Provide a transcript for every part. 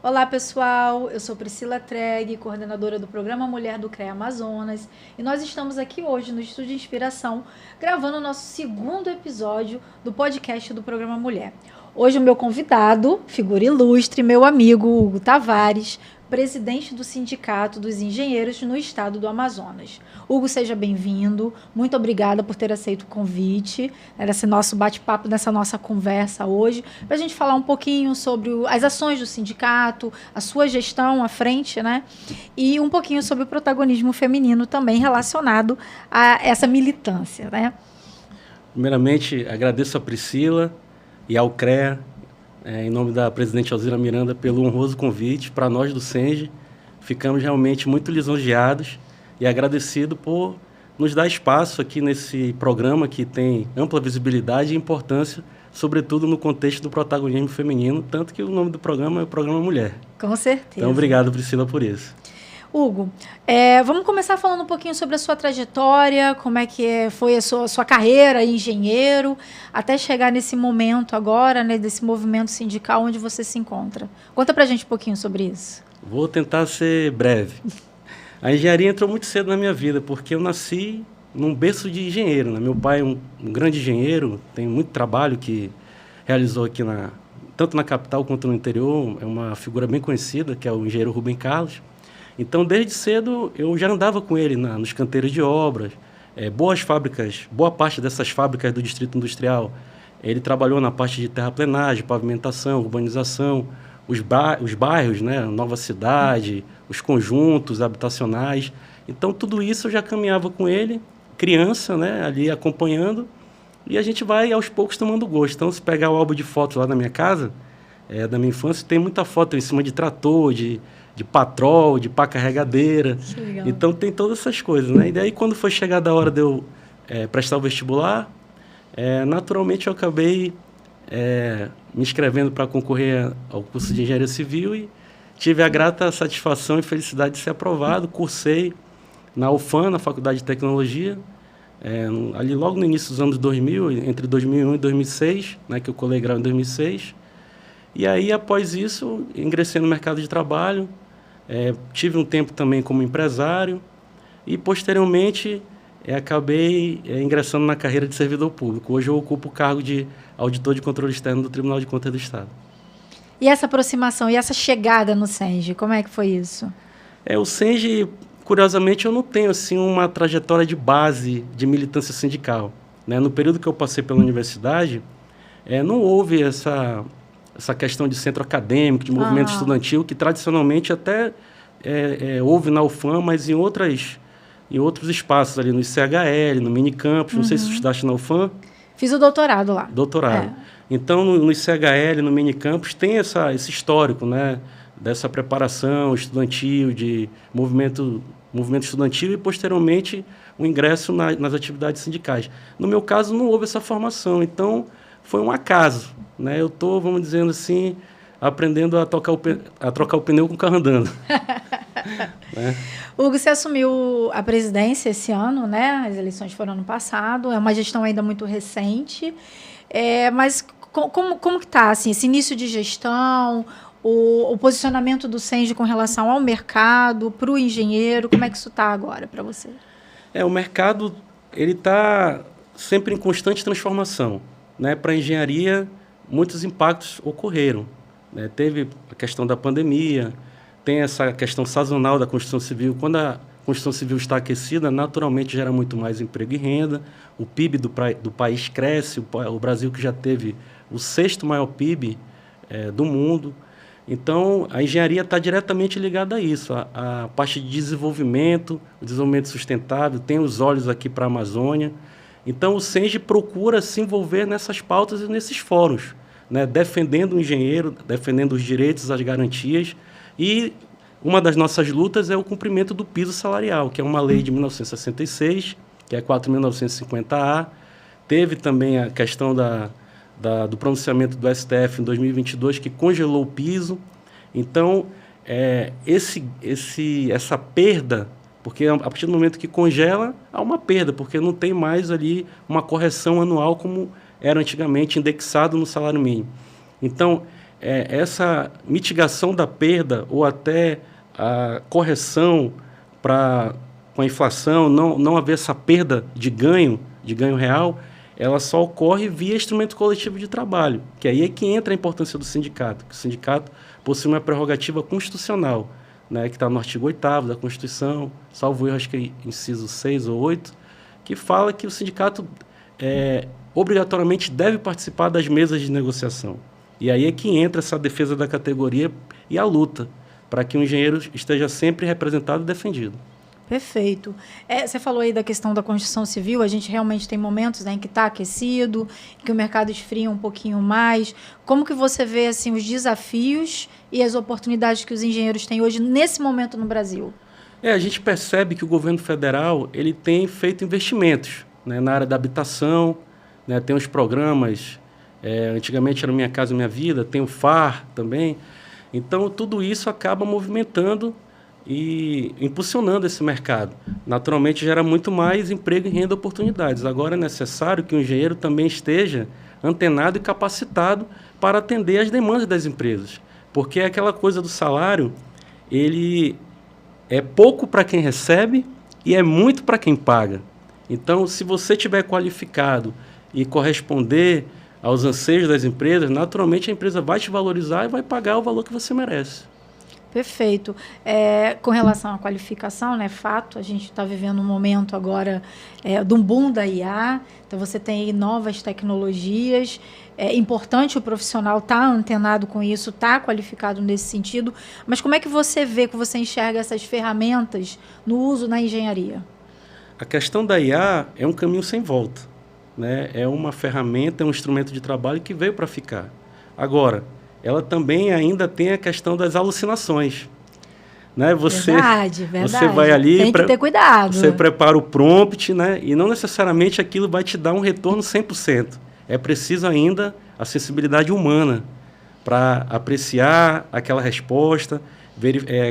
Olá, pessoal. Eu sou Priscila Treg, coordenadora do Programa Mulher do CREA Amazonas, e nós estamos aqui hoje no Estúdio Inspiração, gravando o nosso segundo episódio do podcast do Programa Mulher. Hoje o meu convidado, figura ilustre, meu amigo Hugo Tavares, presidente do Sindicato dos Engenheiros no estado do Amazonas. Hugo, seja bem-vindo. Muito obrigada por ter aceito o convite nesse nosso bate-papo, nessa nossa conversa hoje, para a gente falar um pouquinho sobre as ações do sindicato, a sua gestão à frente, né? E um pouquinho sobre o protagonismo feminino também relacionado a essa militância, né? Primeiramente, agradeço a Priscila e ao CREA, em nome da presidente Alzira Miranda, pelo honroso convite. Para nós do SENGE, ficamos realmente muito lisonjeados e agradecidos por nos dar espaço aqui nesse programa que tem ampla visibilidade e importância, sobretudo no contexto do protagonismo feminino, tanto que o nome do programa é o Programa Mulher. Com certeza. Então, obrigado, Priscila, por isso. Hugo, vamos começar falando um pouquinho sobre a sua trajetória, como é que foi a sua carreira engenheiro, até chegar nesse momento agora, né, desse movimento sindical onde você se encontra. Conta pra gente um pouquinho sobre isso. Vou tentar ser breve. A engenharia entrou muito cedo na minha vida, porque eu nasci num berço de engenheiro, né? Meu pai é um grande engenheiro, tem muito trabalho que realizou aqui tanto na capital quanto no interior, é uma figura bem conhecida, que é o engenheiro Rubem Carlos. Então, desde cedo, eu já andava com ele nos canteiros de obras, boa parte dessas fábricas do Distrito Industrial. Ele trabalhou na parte de terraplenagem, pavimentação, urbanização, os bairros, né, Nova Cidade, os conjuntos habitacionais. Então, tudo isso eu já caminhava com ele, criança, né, ali acompanhando, e a gente vai, aos poucos, tomando gosto. Então, se pegar o álbum de fotos lá da minha casa, da minha infância, tem muita foto em cima de trator, de patrol, de pá carregadeira. Então, tem todas essas coisas, né? E daí, quando foi chegada a hora de eu prestar o vestibular, naturalmente eu acabei me inscrevendo para concorrer ao curso de Engenharia Civil e tive a grata satisfação e felicidade de ser aprovado. Cursei na UFAM, na Faculdade de Tecnologia, ali logo no início dos anos 2000, entre 2001 e 2006, né, que eu colei grau em 2006. E aí, após isso, ingressei no mercado de trabalho, tive um tempo também como empresário e, posteriormente, acabei ingressando na carreira de servidor público. Hoje eu ocupo o cargo de auditor de controle externo do Tribunal de Contas do Estado. E essa aproximação e essa chegada no SENGE, como é que foi isso? O SENGE, curiosamente, eu não tenho assim, uma trajetória de base de militância sindical, né? No período que eu passei pela universidade, não houve essa questão de centro acadêmico, de movimento estudantil, que tradicionalmente até houve na UFAM, mas em outros espaços, ali no ICHL, no Minicampus. Não sei se você estudaste na UFAM. Fiz o doutorado lá. Doutorado. Então, no ICHL, no Minicampus, tem esse histórico, né, dessa preparação estudantil, de movimento estudantil e, posteriormente, o ingresso nas atividades sindicais. No meu caso, não houve essa formação, então foi um acaso, né? Eu estou, vamos dizer assim, aprendendo a trocar o pneu com o carro andando. Né? Hugo, você assumiu a presidência esse ano, né? As eleições foram ano passado, é uma gestão ainda muito recente, mas como que está assim, esse início de gestão, o posicionamento do SENGE com relação ao mercado, para o engenheiro, como é que isso está agora para você? O mercado ele está sempre em constante transformação, né? Para a engenharia, muitos impactos ocorreram, né? Teve a questão da pandemia, tem essa questão sazonal da construção civil. Quando a construção civil está aquecida, naturalmente gera muito mais emprego e renda, o PIB do país cresce, o Brasil que já teve o 6º maior PIB do mundo. Então, a engenharia está diretamente ligada a isso, a parte de desenvolvimento, o desenvolvimento sustentável, tem os olhos aqui para a Amazônia. Então, o SENGE procura se envolver nessas pautas e nesses fóruns, né, defendendo o engenheiro, defendendo os direitos, as garantias. E uma das nossas lutas é o cumprimento do piso salarial, que é uma lei de 1966, que é 4.950-A. Teve também a questão do pronunciamento do STF em 2022, que congelou o piso. Então, essa perda, porque a partir do momento que congela, há uma perda, porque não tem mais ali uma correção anual como era antigamente indexado no salário mínimo. Então, essa mitigação da perda ou até a correção com a inflação, não haver essa perda de ganho real, ela só ocorre via instrumento coletivo de trabalho, que aí é que entra a importância do sindicato, que o sindicato possui uma prerrogativa constitucional, né, que está no artigo 8º da Constituição, salvo erro, acho que é inciso 6 ou 8, que fala que o sindicato obrigatoriamente deve participar das mesas de negociação. E aí é que entra essa defesa da categoria e a luta, para que o engenheiro esteja sempre representado e defendido. Perfeito. Você falou aí da questão da construção civil, a gente realmente tem momentos, né, em que está aquecido, em que o mercado esfria um pouquinho mais. Como que você vê assim, os desafios e as oportunidades que os engenheiros têm hoje, nesse momento no Brasil? A gente percebe que o governo federal ele tem feito investimentos, né, na área da habitação, né, tem os programas, antigamente era Minha Casa Minha Vida, tem o FAR também. Então, tudo isso acaba movimentando e impulsionando esse mercado. Naturalmente, gera muito mais emprego e renda e oportunidades. Agora, é necessário que o engenheiro também esteja antenado e capacitado para atender às demandas das empresas. Porque é aquela coisa do salário, ele é pouco para quem recebe e é muito para quem paga. Então, se você estiver qualificado e corresponder aos anseios das empresas, naturalmente a empresa vai te valorizar e vai pagar o valor que você merece. Perfeito. Com relação à qualificação, né, fato, a gente está vivendo um momento agora de um boom da IA, então você tem aí novas tecnologias, é importante o profissional estar antenado com isso, estar qualificado nesse sentido, mas como é que você vê, que você enxerga essas ferramentas no uso na engenharia? A questão da IA é um caminho sem volta, né? É uma ferramenta, é um instrumento de trabalho que veio para ficar. Agora, ela também ainda tem a questão das alucinações. Né? Verdade. Você vai ali, tem que ter cuidado. Você prepara o prompt, né? E não necessariamente aquilo vai te dar um retorno 100%. É preciso ainda a sensibilidade humana para apreciar aquela resposta,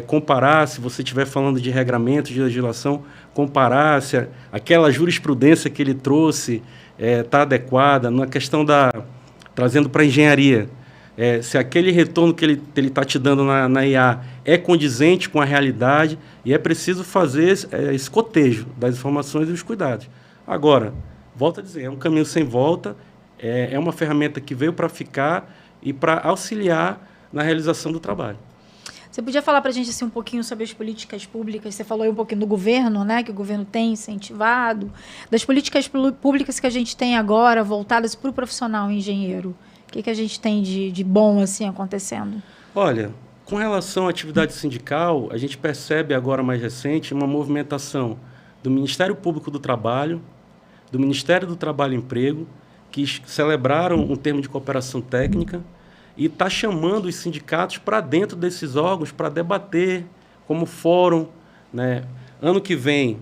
comparar, se você estiver falando de regramento, de legislação, comparar se aquela jurisprudência que ele trouxe está adequada, na questão trazendo para a engenharia. Se aquele retorno que ele está te dando na IA é condizente com a realidade, e é preciso fazer esse cotejo das informações e os cuidados. Agora, volto a dizer, é um caminho sem volta, é uma ferramenta que veio para ficar e para auxiliar na realização do trabalho. Você podia falar para a gente assim, um pouquinho sobre as políticas públicas? Você falou aí um pouquinho do governo, né, que o governo tem incentivado, das políticas públicas que a gente tem agora voltadas para o profissional engenheiro. O que a gente tem de bom assim acontecendo? Olha, com relação à atividade sindical, a gente percebe agora mais recente uma movimentação do Ministério Público do Trabalho, do Ministério do Trabalho e Emprego, que celebraram um termo de cooperação técnica e está chamando os sindicatos para dentro desses órgãos para debater como fórum, né? Ano que vem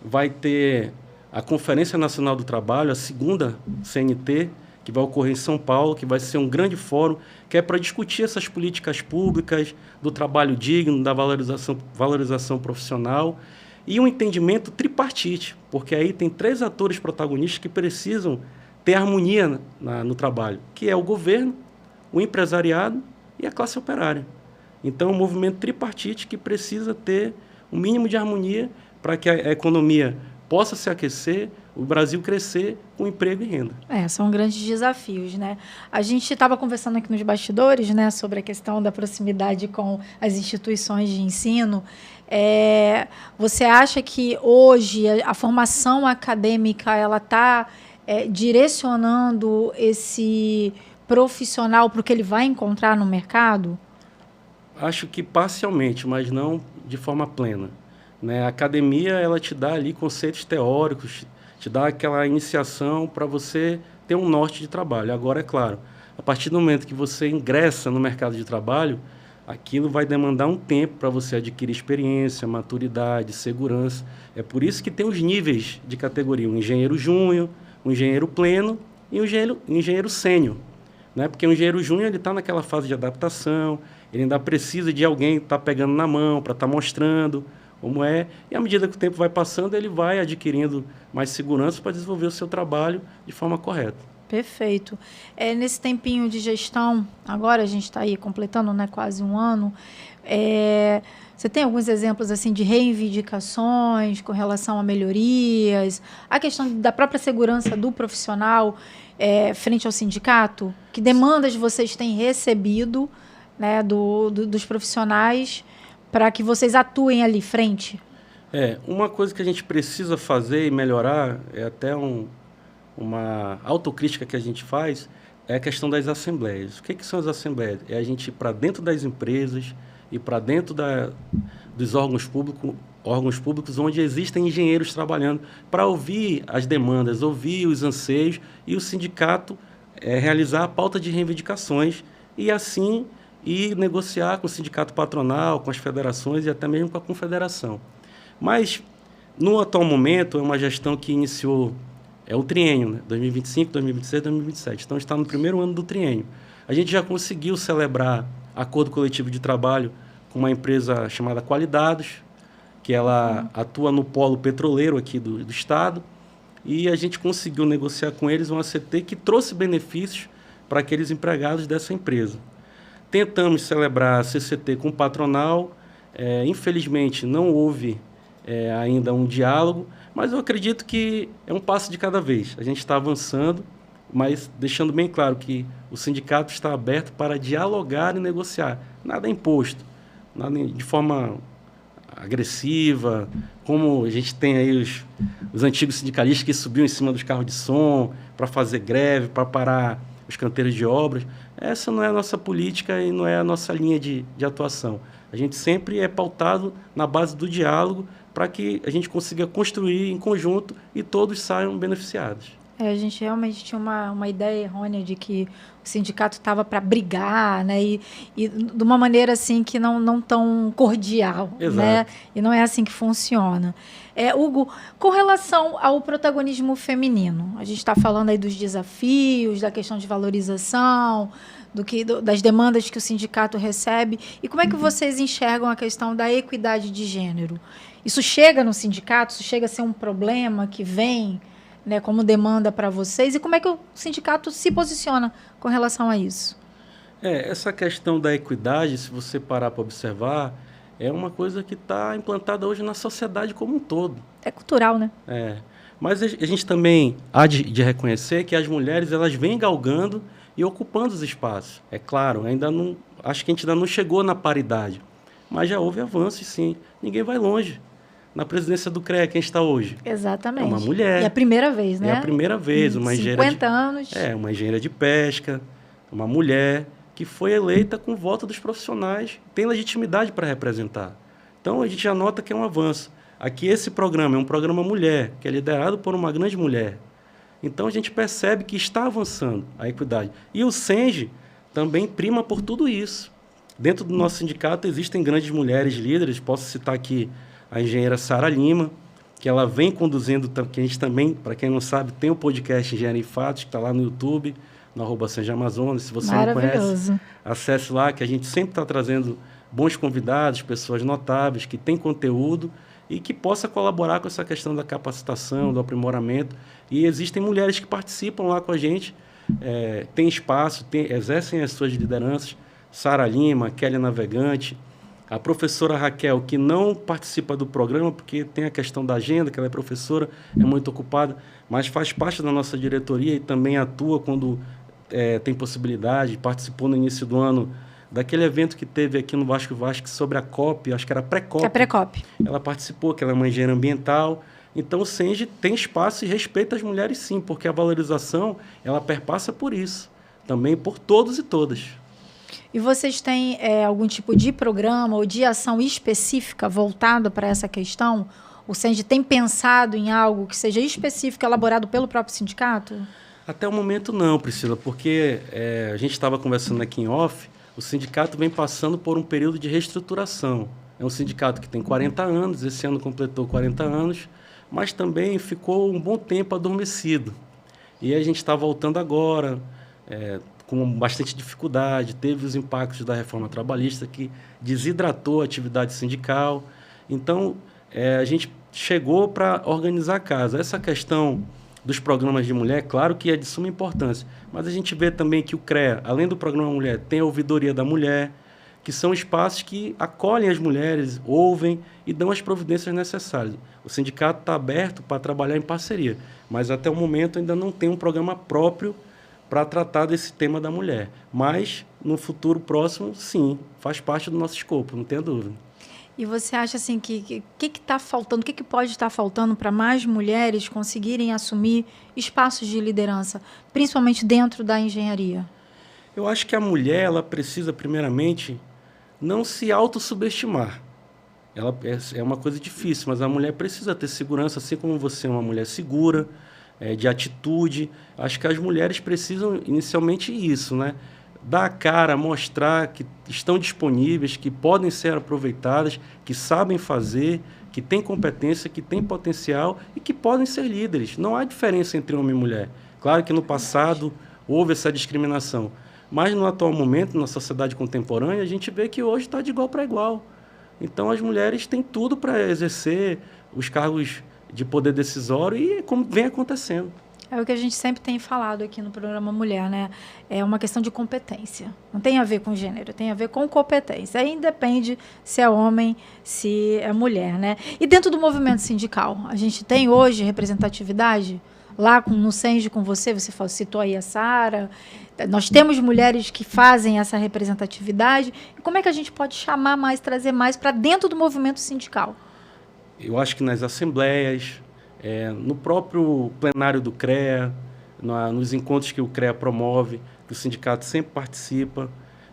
vai ter a Conferência Nacional do Trabalho, a segunda CNT, que vai ocorrer em São Paulo, que vai ser um grande fórum, que é para discutir essas políticas públicas, do trabalho digno, da valorização profissional, e um entendimento tripartite, porque aí tem 3 atores protagonistas que precisam ter harmonia no trabalho, que é o governo, o empresariado e a classe operária. Então, é um movimento tripartite que precisa ter um mínimo de harmonia para que a economia possa se aquecer, o Brasil crescer com emprego e renda. São grandes desafios, né? A gente estava conversando aqui nos bastidores, né, sobre a questão da proximidade com as instituições de ensino. Você acha que hoje a formação acadêmica ela está direcionando esse profissional para o que ele vai encontrar no mercado? Acho que parcialmente, mas não de forma plena. Né? A academia ela te dá ali conceitos teóricos, te dá aquela iniciação para você ter um norte de trabalho. Agora, é claro, a partir do momento que você ingressa no mercado de trabalho, aquilo vai demandar um tempo para você adquirir experiência, maturidade, segurança. É por isso que tem os níveis de categoria, o engenheiro júnior, o engenheiro pleno e o engenheiro sênior. Né? Porque o engenheiro júnior está naquela fase de adaptação, ele ainda precisa de alguém estar pegando na mão para estar mostrando como é, e à medida que o tempo vai passando, ele vai adquirindo mais segurança para desenvolver o seu trabalho de forma correta. Perfeito. Nesse tempinho de gestão, agora a gente está aí completando, né, quase um ano, você tem alguns exemplos assim de reivindicações com relação a melhorias, a questão da própria segurança do profissional frente ao sindicato? Que demandas vocês têm recebido, né, dos profissionais para que vocês atuem ali frente? Uma coisa que a gente precisa fazer e melhorar, até uma autocrítica que a gente faz, é a questão das assembleias. O que são as assembleias? É a gente ir para dentro das empresas e para dentro dos órgãos públicos onde existem engenheiros trabalhando, para ouvir as demandas, ouvir os anseios e o sindicato realizar a pauta de reivindicações e assim ir negociar com o sindicato patronal, com as federações e até mesmo com a confederação. Mas, no atual momento, é uma gestão que iniciou o triênio, né? 2025, 2026, 2027. Então, está no primeiro ano do triênio. A gente já conseguiu celebrar acordo coletivo de trabalho com uma empresa chamada Qualidados, que ela atua no polo petroleiro aqui do estado, e a gente conseguiu negociar com eles um ACT que trouxe benefícios para aqueles empregados dessa empresa. Tentamos celebrar a CCT com o patronal, infelizmente não houve ainda um diálogo, mas eu acredito que é um passo de cada vez. A gente está avançando, mas deixando bem claro que o sindicato está aberto para dialogar e negociar. Nada é imposto, nada de forma agressiva, como a gente tem aí os antigos sindicalistas que subiam em cima dos carros de som para fazer greve, para parar os canteiros de obras. Essa não é a nossa política e não é a nossa linha de atuação. A gente sempre é pautado na base do diálogo para que a gente consiga construir em conjunto e todos saiam beneficiados. A gente realmente tinha uma ideia errônea de que o sindicato estava para brigar, né? E de uma maneira assim que não tão cordial. Exato. Né? E não é assim que funciona. Hugo, com relação ao protagonismo feminino, a gente está falando aí dos desafios, da questão de valorização, das demandas que o sindicato recebe. E como é que vocês enxergam a questão da equidade de gênero? Isso chega no sindicato? Isso chega a ser um problema que vem, né, como demanda para vocês? E como é que o sindicato se posiciona com relação a isso? Essa questão da equidade, se você parar para observar, é uma coisa que está implantada hoje na sociedade como um todo. É cultural, né? Mas a gente também há de reconhecer que as mulheres elas vêm galgando e ocupando os espaços. É claro, acho que a gente ainda não chegou na paridade, mas já houve avanços, sim. Ninguém vai longe. Na presidência do CREA, quem está hoje? Exatamente. É uma mulher. É a primeira vez, né? É a primeira vez. Uma 50 anos. Uma engenheira de pesca, uma mulher que foi eleita com o voto dos profissionais, tem legitimidade para representar. Então, a gente já nota que é um avanço. Aqui, esse programa é um programa mulher, que é liderado por uma grande mulher. Então, a gente percebe que está avançando a equidade. E o SENGE também prima por tudo isso. Dentro do nosso sindicato existem grandes mulheres líderes, posso citar aqui a engenheira Sara Lima, que ela vem conduzindo, que a gente também, para quem não sabe, tem o podcast Engenharia em Fatos, que está lá no YouTube, no @SengeAmazonas. Se você não conhece, acesse lá, que a gente sempre está trazendo bons convidados, pessoas notáveis, que têm conteúdo e que possa colaborar com essa questão da capacitação, do aprimoramento. E existem mulheres que participam lá com a gente, têm espaço, exercem as suas lideranças. Sara Lima, Kelly Navegante, a professora Raquel, que não participa do programa, porque tem a questão da agenda, que ela é professora, é muito ocupada, mas faz parte da nossa diretoria e também atua quando tem possibilidade. Participou no início do ano daquele evento que teve aqui no Vasco sobre a COP, acho que era pré-COP. É pré-COP. Ela participou, que ela é uma engenheira ambiental. Então, o SENGE tem espaço e respeita as mulheres, sim, porque a valorização, ela perpassa por isso, também por todos e todas. E vocês têm algum tipo de programa ou de ação específica voltada para essa questão? O SENGE tem pensado em algo que seja específico, elaborado pelo próprio sindicato? Até o momento não, Priscila, porque a gente estava conversando aqui em off, o sindicato vem passando por um período de reestruturação. É um sindicato que tem 40 anos, esse ano completou 40 anos, mas também ficou um bom tempo adormecido. E a gente está voltando agora, com bastante dificuldade, teve os impactos da reforma trabalhista que desidratou a atividade sindical. Então, a gente chegou para organizar a casa. Essa questão dos programas de mulher, claro que é de suma importância, mas a gente vê também que o CREA, além do programa Mulher, tem a Ouvidoria da Mulher, que são espaços que acolhem as mulheres, ouvem e dão as providências necessárias. O sindicato está aberto para trabalhar em parceria, mas até o momento ainda não tem um programa próprio para tratar desse tema da mulher. Mas, no futuro próximo, sim, faz parte do nosso escopo, não tenha dúvida. E você acha assim que está faltando, o que pode estar faltando para mais mulheres conseguirem assumir espaços de liderança, principalmente dentro da engenharia? Eu acho que a mulher ela precisa, primeiramente, não se autossubestimar. Ela é uma coisa difícil, mas a mulher precisa ter segurança, assim como você é uma mulher segura, de atitude. Acho que as mulheres precisam, inicialmente, isso, né? Dar a cara, mostrar que estão disponíveis, que podem ser aproveitadas, que sabem fazer, que têm competência, que têm potencial e que podem ser líderes. Não há diferença entre homem e mulher. Claro que no passado houve essa discriminação, mas no atual momento, na sociedade contemporânea, a gente vê que hoje está de igual para igual. Então, as mulheres têm tudo para exercer os cargos de poder decisório e como vem acontecendo. É o que a gente sempre tem falado aqui no programa Mulher, né? É uma questão de competência. Não tem a ver com gênero, tem a ver com competência. Aí independe se é homem, se é mulher, né? E dentro do movimento sindical, a gente tem hoje representatividade? Lá no SENGE com você citou aí a Sara. Nós temos mulheres que fazem essa representatividade. E como é que a gente pode chamar mais, trazer mais para dentro do movimento sindical? Eu acho que nas assembleias, no próprio plenário do CREA, nos encontros que o CREA promove, que o sindicato sempre participa,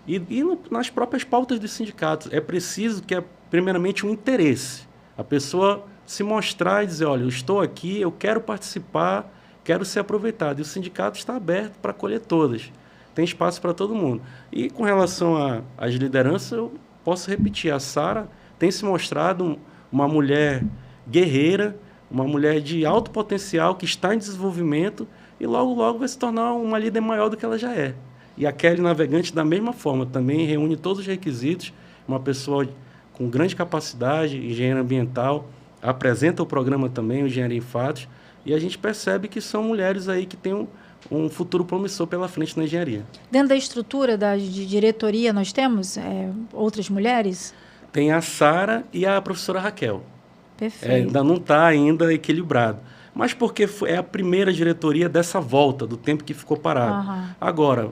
e nas próprias pautas dos sindicatos. É preciso que, primeiramente, um interesse. A pessoa se mostrar e dizer, olha, eu estou aqui, eu quero participar, quero ser aproveitado. E o sindicato está aberto para acolher todas. Tem espaço para todo mundo. E com relação às lideranças, eu posso repetir, a Sara tem se mostrado uma mulher guerreira, uma mulher de alto potencial, que está em desenvolvimento e logo, logo vai se tornar uma líder maior do que ela já é. E a Kelly Navegante, da mesma forma, também reúne todos os requisitos, uma pessoa com grande capacidade, engenheiro ambiental, apresenta o programa também, o Engenharia em Fatos, e a gente percebe que são mulheres aí que têm um futuro promissor pela frente na engenharia. Dentro da estrutura de diretoria, nós temos outras mulheres? Tem a Sara e a professora Raquel. Perfeito. Ainda não está ainda equilibrado. Mas porque é a primeira diretoria dessa volta, do tempo que ficou parado. Uhum. Agora,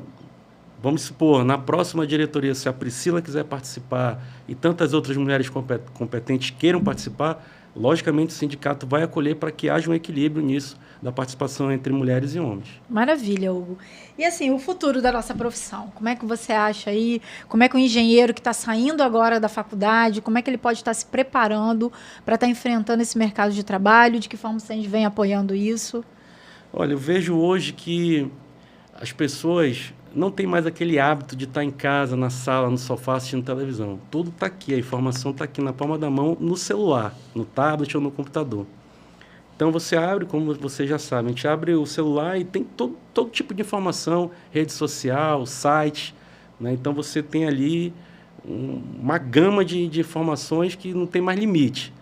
vamos supor, na próxima diretoria, se a Priscila quiser participar e tantas outras mulheres competentes queiram participar, logicamente o sindicato vai acolher para que haja um equilíbrio nisso, da participação entre mulheres e homens. Maravilha, Hugo. E assim, o futuro da nossa profissão, como é que você acha aí? Como é que o engenheiro que está saindo agora da faculdade, como é que ele pode estar se preparando para estar enfrentando esse mercado de trabalho? De que forma você vem apoiando isso? Olha, eu vejo hoje que as pessoas não têm mais aquele hábito de estar em casa, na sala, no sofá, assistindo televisão. Tudo está aqui, a informação está aqui na palma da mão, no celular, no tablet ou no computador. Então, você abre, como você já sabe, a gente abre o celular e tem todo tipo de informação, rede social, site, né? Então, você tem ali uma gama de informações que não tem mais limite.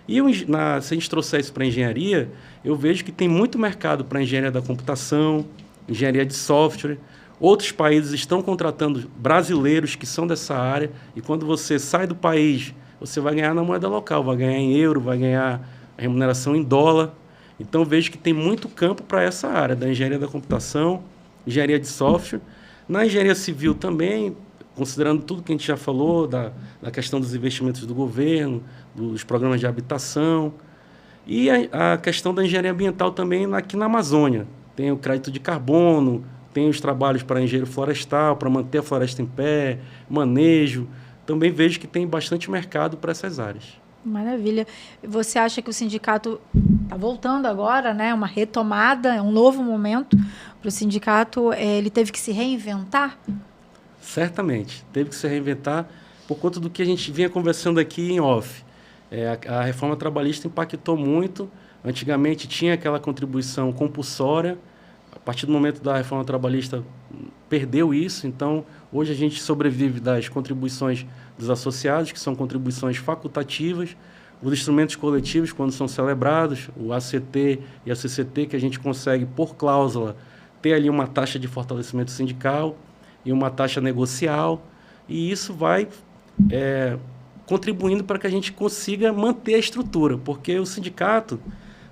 E se a gente trouxer isso para a engenharia, eu vejo que tem muito mercado para engenharia da computação, engenharia de software. Outros países estão contratando brasileiros que são dessa área, e quando você sai do país, você vai ganhar na moeda local, vai ganhar em euro, vai ganhar a remuneração em dólar. Então, vejo que tem muito campo para essa área, da engenharia da computação, engenharia de software. Na engenharia civil também, considerando tudo que a gente já falou, da questão dos investimentos do governo, dos programas de habitação, e a questão da engenharia ambiental também aqui na Amazônia. Tem o crédito de carbono, tem os trabalhos para engenheiro florestal, para manter a floresta em pé, manejo. Também vejo que tem bastante mercado para essas áreas. Maravilha. Você acha que o sindicato está voltando agora, né? Uma retomada, um novo momento para o sindicato? Ele teve que se reinventar? Certamente. Teve que se reinventar por conta do que a gente vinha conversando aqui em off. A reforma trabalhista impactou muito. Antigamente tinha aquela contribuição compulsória. A partir do momento da reforma trabalhista, perdeu isso. Então, hoje a gente sobrevive das contribuições dos associados, que são contribuições facultativas, os instrumentos coletivos, quando são celebrados, o ACT e a CCT, que a gente consegue, por cláusula, ter ali uma taxa de fortalecimento sindical e uma taxa negocial, e isso vai contribuindo para que a gente consiga manter a estrutura, porque o sindicato,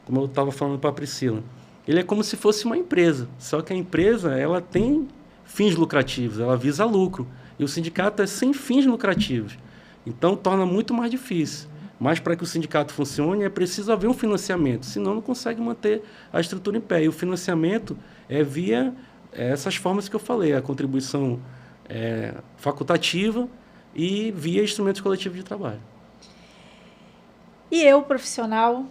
como eu estava falando para a Priscila, ele é como se fosse uma empresa, só que a empresa ela tem fins lucrativos, ela visa lucro, e o sindicato é sem fins lucrativos, então torna muito mais difícil. Mas para que o sindicato funcione é preciso haver um financiamento, senão não consegue manter a estrutura em pé. E o financiamento é via essas formas que eu falei, a contribuição facultativa e via instrumentos coletivos de trabalho. E eu, profissional,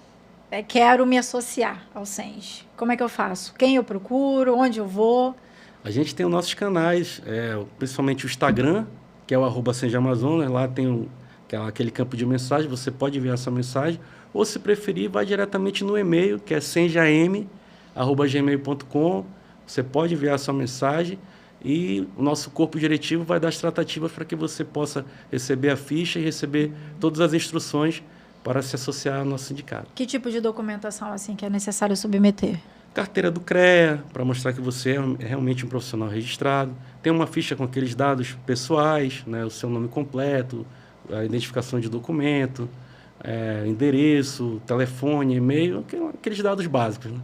quero me associar ao SENS. Como é que eu faço? Quem eu procuro? Onde eu vou? A gente tem os nossos canais, principalmente o Instagram, que é o @SENGEAmazonas, lá tem aquele campo de mensagem, você pode enviar essa mensagem, ou se preferir, vai diretamente no e-mail, que é senjam@gmail.com, você pode enviar sua mensagem e o nosso corpo diretivo vai dar as tratativas para que você possa receber a ficha e receber todas as instruções para se associar ao nosso sindicato. Que tipo de documentação assim que é necessário submeter? Carteira do CREA, para mostrar que você é realmente um profissional registrado. Tem uma ficha com aqueles dados pessoais, né, o seu nome completo, a identificação de documento, endereço, telefone, e-mail, aqueles dados básicos. Né?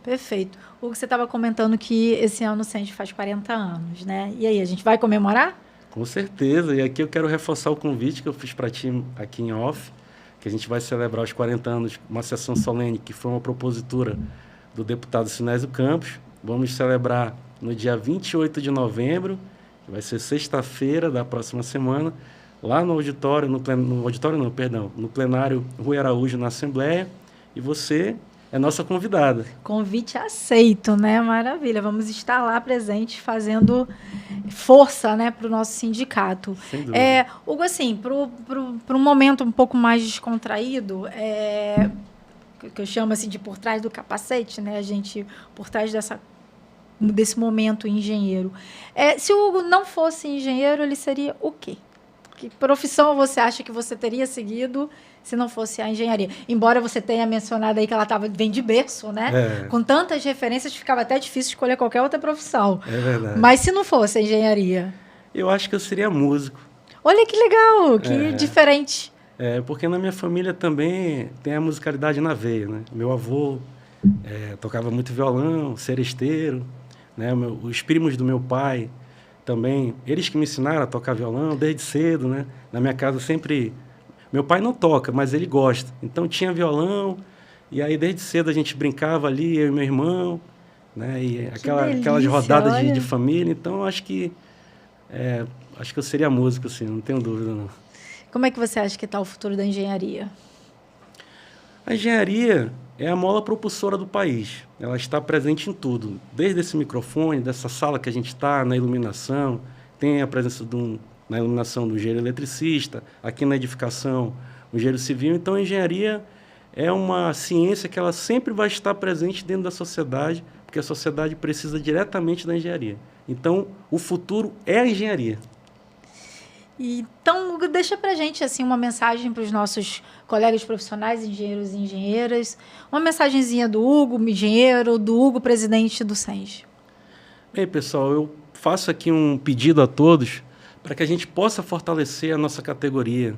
Perfeito. O que você estava comentando que esse ano o SENS faz 40 anos, né? E aí, a gente vai comemorar? Com certeza. E aqui eu quero reforçar o convite que eu fiz para ti aqui em off, que a gente vai celebrar os 40 anos, uma sessão solene que foi uma propositura do deputado Sinésio Campos. Vamos celebrar no dia 28 de novembro, que vai ser sexta-feira da próxima semana, lá no auditório, no plenário Rui Araújo, na Assembleia, e você é nossa convidada. Convite aceito, né? Maravilha. Vamos estar lá presente fazendo força, né, para o nosso sindicato. Sem dúvida. Hugo, assim, para um momento um pouco mais descontraído, que eu chamo assim de por trás do capacete, né? A gente, por trás desse momento engenheiro. Se o Hugo não fosse engenheiro, ele seria o quê? Que profissão você acha que você teria seguido se não fosse a engenharia? Embora você tenha mencionado aí que ela vem de berço, né? Com tantas referências, ficava até difícil escolher qualquer outra profissão. É verdade. Mas se não fosse a engenharia? Eu acho que eu seria músico. Olha que legal, que diferente. Porque na minha família também tem a musicalidade na veia, né? Meu avô tocava muito violão, seresteiro, né? Os primos do meu pai também, eles que me ensinaram a tocar violão desde cedo, né? Na minha casa sempre... Meu pai não toca, mas ele gosta. Então tinha violão, e aí desde cedo a gente brincava ali, eu e meu irmão, né? E aquelas rodadas de família. Então acho que eu seria músico, assim, não tenho dúvida, não. Como é que você acha que está o futuro da engenharia? A engenharia é a mola propulsora do país. Ela está presente em tudo, desde esse microfone, dessa sala que a gente está, na iluminação, tem a presença na iluminação do engenheiro eletricista, aqui na edificação, o engenheiro civil. Então, a engenharia é uma ciência que ela sempre vai estar presente dentro da sociedade, porque a sociedade precisa diretamente da engenharia. Então, o futuro é a engenharia. Então, deixa para a gente assim, uma mensagem para os nossos colegas profissionais, engenheiros e engenheiras, uma mensagenzinha do Hugo, engenheiro, do Hugo, presidente do SENS. Bem, pessoal, eu faço aqui um pedido a todos para que a gente possa fortalecer a nossa categoria.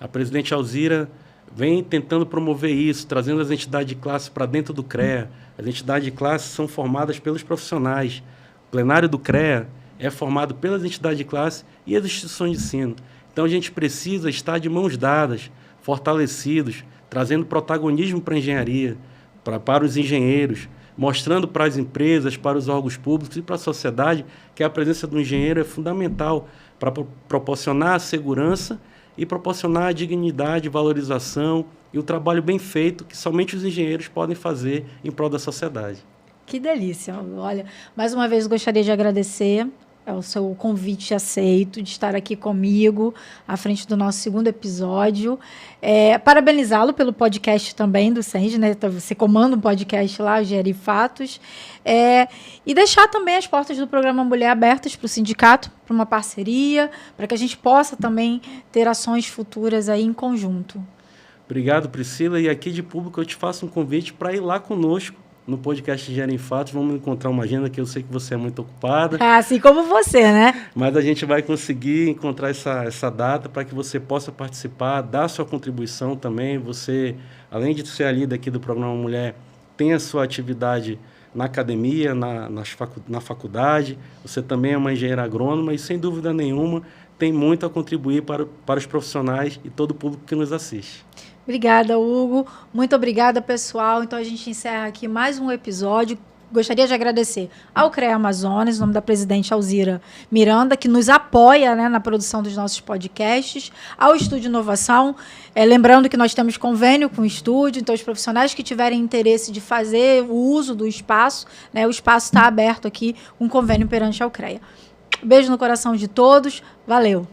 A presidente Alzira vem tentando promover isso, trazendo as entidades de classe para dentro do CREA. As entidades de classe são formadas pelos profissionais. O plenário do CREA é formado pelas entidades de classe e as instituições de ensino. Então, a gente precisa estar de mãos dadas, fortalecidos, trazendo protagonismo para a engenharia, para os engenheiros, mostrando para as empresas, para os órgãos públicos e para a sociedade que a presença do engenheiro é fundamental para proporcionar a segurança e proporcionar a dignidade, valorização e o trabalho bem feito que somente os engenheiros podem fazer em prol da sociedade. Que delícia. Olha, mais uma vez gostaria de agradecer o seu convite aceito, de estar aqui comigo, à frente do nosso segundo episódio. Parabenizá-lo pelo podcast também do SENS, né? Você comanda um podcast lá, Engenharia e Fatos. E deixar também as portas do programa Mulher abertas para o sindicato, para uma parceria, para que a gente possa também ter ações futuras aí em conjunto. Obrigado, Priscila. E aqui de público eu te faço um convite para ir lá conosco no podcast Gera em Fatos. Vamos encontrar uma agenda que eu sei que você é muito ocupada. Assim como você, né? Mas a gente vai conseguir encontrar essa data para que você possa participar, dar sua contribuição também. Você, além de ser a líder aqui do Programa Mulher, tem a sua atividade na academia, na faculdade. Você também é uma engenheira agrônoma e, sem dúvida nenhuma, tem muito a contribuir para os profissionais e todo o público que nos assiste. Obrigada, Hugo. Muito obrigada, pessoal. Então, a gente encerra aqui mais um episódio. Gostaria de agradecer ao CREA Amazonas, em nome da presidente Alzira Miranda, que nos apoia, né, na produção dos nossos podcasts, ao Estúdio Inovação. Lembrando que nós temos convênio com o estúdio, então os profissionais que tiverem interesse de fazer o uso do espaço, né, o espaço está aberto aqui, um convênio perante ao CREA. Beijo no coração de todos. Valeu!